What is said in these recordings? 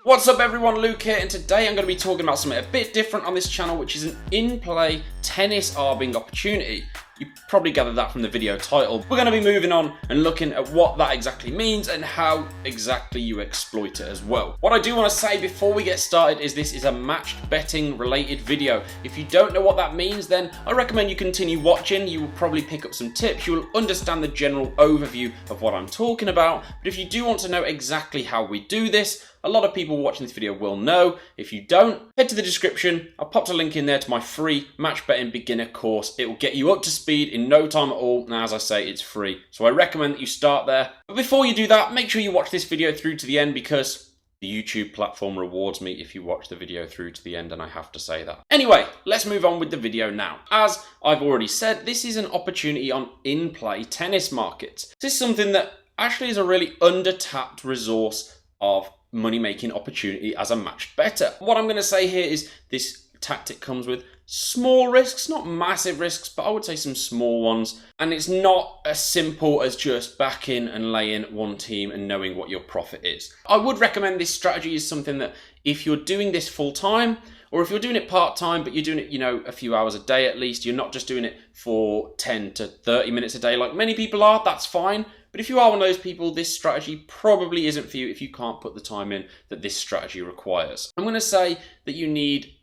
What's up everyone, Luke here, and today I'm going to be talking about something a bit different on this channel, which is an in-play tennis arbing opportunity. You probably gathered that from the video title. We're going to be moving on and looking at what that exactly means and how exactly you exploit it as well. What I do want to say before we get started is this is a matched betting related video. If you don't know what that means, then I recommend you continue watching. You will probably pick up some tips. You will understand the general overview of what I'm talking about. But if you do want to know exactly how we do this, a lot of people watching this video will know. If you don't, head to the description. I've popped a link in there to my free match betting beginner course. It will get you up to speed in no time at all. And as I say, it's free. So I recommend that you start there. But before you do that, make sure you watch this video through to the end because the YouTube platform rewards me if you watch the video through to the end, and I have to say that. Anyway, let's move on with the video now. As I've already said, this is an opportunity on in-play tennis markets. This is something that actually is a really under-tapped resource of money-making opportunity as a matched bettor. What I'm going to say here is this tactic comes with small risks, not massive risks, but I would say some small ones. And it's not as simple as just backing and laying one team and knowing what your profit is. I would recommend this strategy is something that if you're doing this full time, or if you're doing it part-time, but you're doing it, a few hours a day at least, you're not just doing it for 10 to 30 minutes a day like many people are, that's fine. But if you are one of those people, this strategy probably isn't for you if you can't put the time in that this strategy requires. I'm going to say that you need,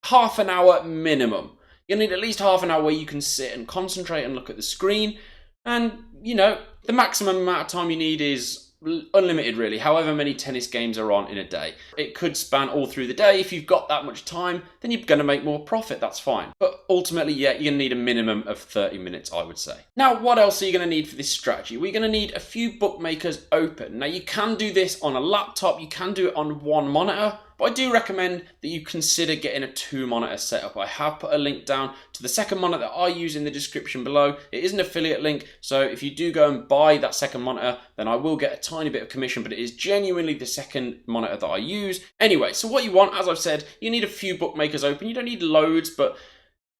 half an hour minimum. You'll need at least half an hour where you can sit and concentrate and look at the screen. And, the maximum amount of time you need is unlimited really, however many tennis games are on in a day. It could span all through the day. If you've got that much time, then you're going to make more profit, that's fine. But ultimately, yeah, you're going to need a minimum of 30 minutes, I would say. Now, what else are you going to need for this strategy? We're going to need a few bookmakers open. Now, you can do this on a laptop, you can do it on one monitor, but I do recommend that you consider getting a 2-monitor setup. I have put a link down to the second monitor that I use in the description below. It is an affiliate link, so if you do go and buy that second monitor, then I will get a tiny bit of commission, but it is genuinely the second monitor that I use. Anyway, so what you want, as I've said, you need a few bookmakers open. You don't need loads, but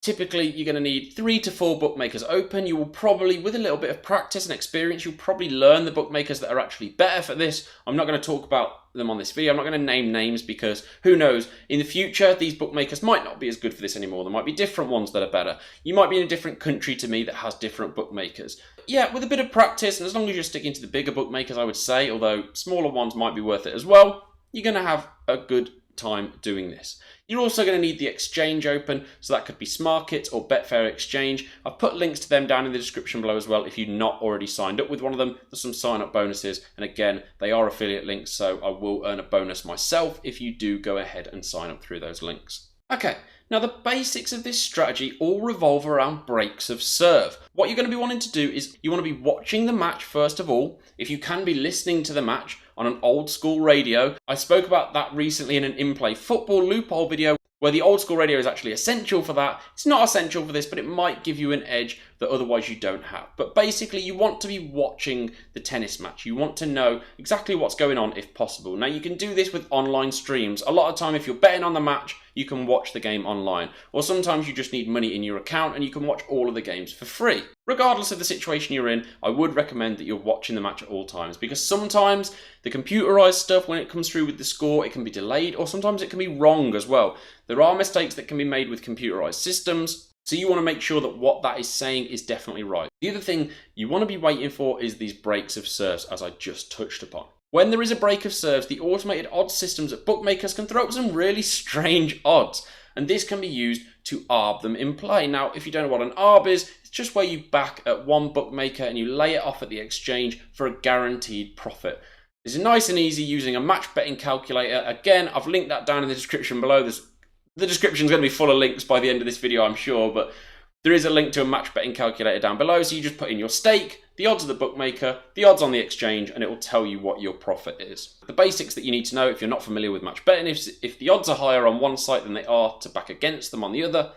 typically, you're going to need 3 to 4 bookmakers open. You will probably, with a little bit of practice and experience, you'll probably learn the bookmakers that are actually better for this. I'm not going to talk about them on this video. I'm not going to name names because who knows, in the future, these bookmakers might not be as good for this anymore. There might be different ones that are better. You might be in a different country to me that has different bookmakers. Yeah, with a bit of practice, and as long as you're sticking to the bigger bookmakers, I would say, although smaller ones might be worth it as well, you're going to have a good time doing this. You're also going to need the exchange open, so that could be Smarkets or Betfair Exchange. I've put links to them down in the description below as well if you've not already signed up with one of them. There's some sign-up bonuses, and again, they are affiliate links, so I will earn a bonus myself if you do go ahead and sign up through those links. Okay, now the basics of this strategy all revolve around breaks of serve. What you're going to be wanting to do is you want to be watching the match first of all. If you can be listening to the match on an old school radio. I spoke about that recently in an in-play football loophole video where the old school radio is actually essential for that. It's not essential for this, but it might give you an edge that otherwise you don't have. But basically, you want to be watching the tennis match. You want to know exactly what's going on if possible. Now, you can do this with online streams. A lot of time, if you're betting on the match, you can watch the game online. Or sometimes you just need money in your account and you can watch all of the games for free. Regardless of the situation you're in, I would recommend that you're watching the match at all times because sometimes the computerized stuff, when it comes through with the score, it can be delayed or sometimes it can be wrong as well. There are mistakes that can be made with computerized systems, so you want to make sure that what that is saying is definitely right. The other thing you want to be waiting for is these breaks of serves, as I just touched upon. When there is a break of serves, the automated odds systems at bookmakers can throw up some really strange odds, and this can be used to arb them in play. Now, if you don't know what an arb is, it's just where you back at one bookmaker and you lay it off at the exchange for a guaranteed profit. This is nice and easy using a match betting calculator. Again, I've linked that down in the description below. The description is going to be full of links by the end of this video, I'm sure, but there is a link to a match betting calculator down below. So you just put in your stake, the odds of the bookmaker, the odds on the exchange, and it will tell you what your profit is. The basics that you need to know if you're not familiar with match betting, if the odds are higher on one site than they are to back against them on the other,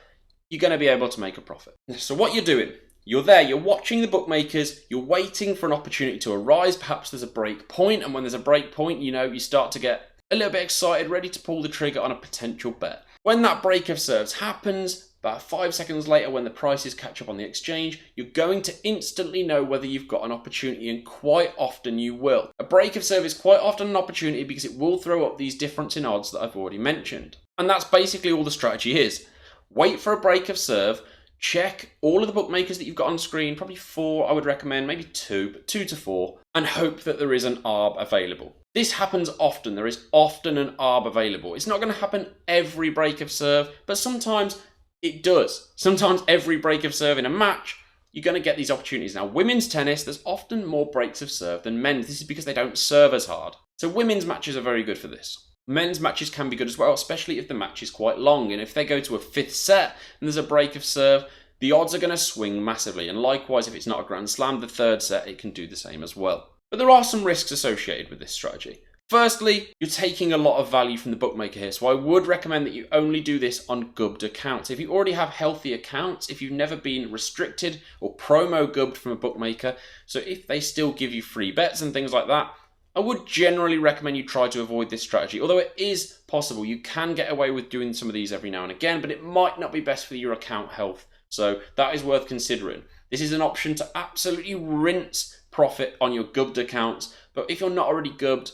you're going to be able to make a profit. So what you're doing, you're there, you're watching the bookmakers, you're waiting for an opportunity to arise. Perhaps there's a break point, and when there's a break point, you start to get a little bit excited, ready to pull the trigger on a potential bet. When that break of serves happens, about 5 seconds later when the prices catch up on the exchange, you're going to instantly know whether you've got an opportunity, and quite often you will. A break of serve is quite often an opportunity because it will throw up these difference in odds that I've already mentioned. And that's basically all the strategy is. Wait for a break of serve, check all of the bookmakers that you've got on screen, probably 4 I would recommend, maybe 2, but 2 to 4, and hope that there is an ARB available. This happens often, there is often an ARB available. It's not going to happen every break of serve, but sometimes it does. Sometimes every break of serve in a match, you're going to get these opportunities. Now, women's tennis, there's often more breaks of serve than men's. This is because they don't serve as hard. So women's matches are very good for this. Men's matches can be good as well, especially if the match is quite long. And if they go to a 5th set and there's a break of serve, the odds are going to swing massively. And likewise, if it's not a Grand Slam, the 3rd set, it can do the same as well. But there are some risks associated with this strategy. Firstly, you're taking a lot of value from the bookmaker here, so I would recommend that you only do this on gubbed accounts. If you already have healthy accounts, if you've never been restricted or promo gubbed from a bookmaker, so if they still give you free bets and things like that, I would generally recommend you try to avoid this strategy. Although it is possible, you can get away with doing some of these every now and again, but it might not be best for your account health, so that is worth considering. This is an option to absolutely rinse profit on your gubbed accounts, but if you're not already gubbed,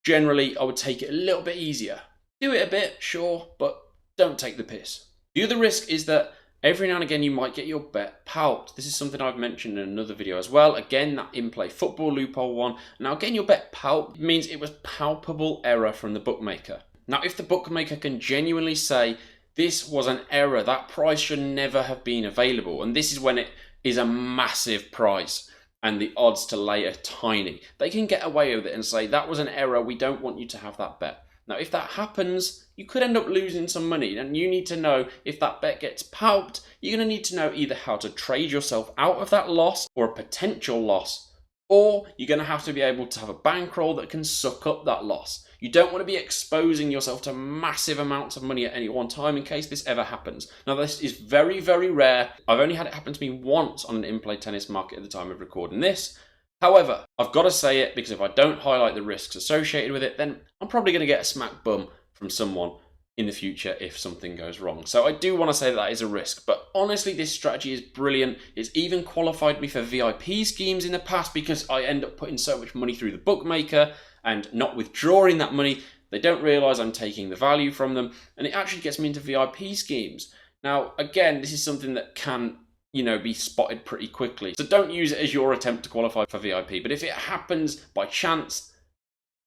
generally I would take it a little bit easier. Do it a bit, sure, but don't take the piss. The other risk is that every now and again you might get your bet palped. This is something I've mentioned in another video as well. Again, that in-play football loophole one. Now getting your bet palped means it was palpable error from the bookmaker. Now if the bookmaker can genuinely say this was an error, that price should never have been available, and this is when it is a massive price and the odds to lay are tiny, they can get away with it and say that was an error, we don't want you to have that bet. Now if that happens, you could end up losing some money, and you need to know if that bet gets palped, you're going to need to know either how to trade yourself out of that loss or a potential loss, or you're going to have to be able to have a bankroll that can suck up that loss. You don't want to be exposing yourself to massive amounts of money at any one time in case this ever happens. Now this is very, very rare. I've only had it happen to me once on an in-play tennis market at the time of recording this. However, I've got to say it because if I don't highlight the risks associated with it, then I'm probably going to get a smack bum from someone in the future if something goes wrong. So I do want to say that is a risk, but honestly this strategy is brilliant. It's even qualified me for VIP schemes in the past because I end up putting so much money through the bookmaker and not withdrawing that money. They don't realise I'm taking the value from them, and it actually gets me into VIP schemes. Now again, this is something that can be spotted pretty quickly. So don't use it as your attempt to qualify for VIP, but if it happens by chance,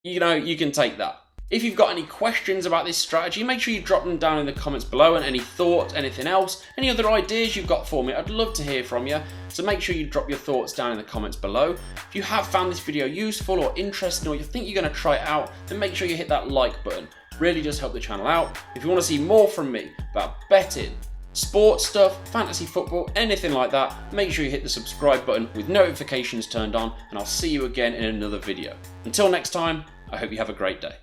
you can take that. If you've got any questions about this strategy, make sure you drop them down in the comments below, and any thoughts, anything else, any other ideas you've got for me, I'd love to hear from you. So make sure you drop your thoughts down in the comments below. If you have found this video useful or interesting, or you think you're going to try it out, then make sure you hit that like button. Really does help the channel out. If you want to see more from me about betting, sports stuff, fantasy football, anything like that, make sure you hit the subscribe button with notifications turned on, and I'll see you again in another video. Until next time, I hope you have a great day.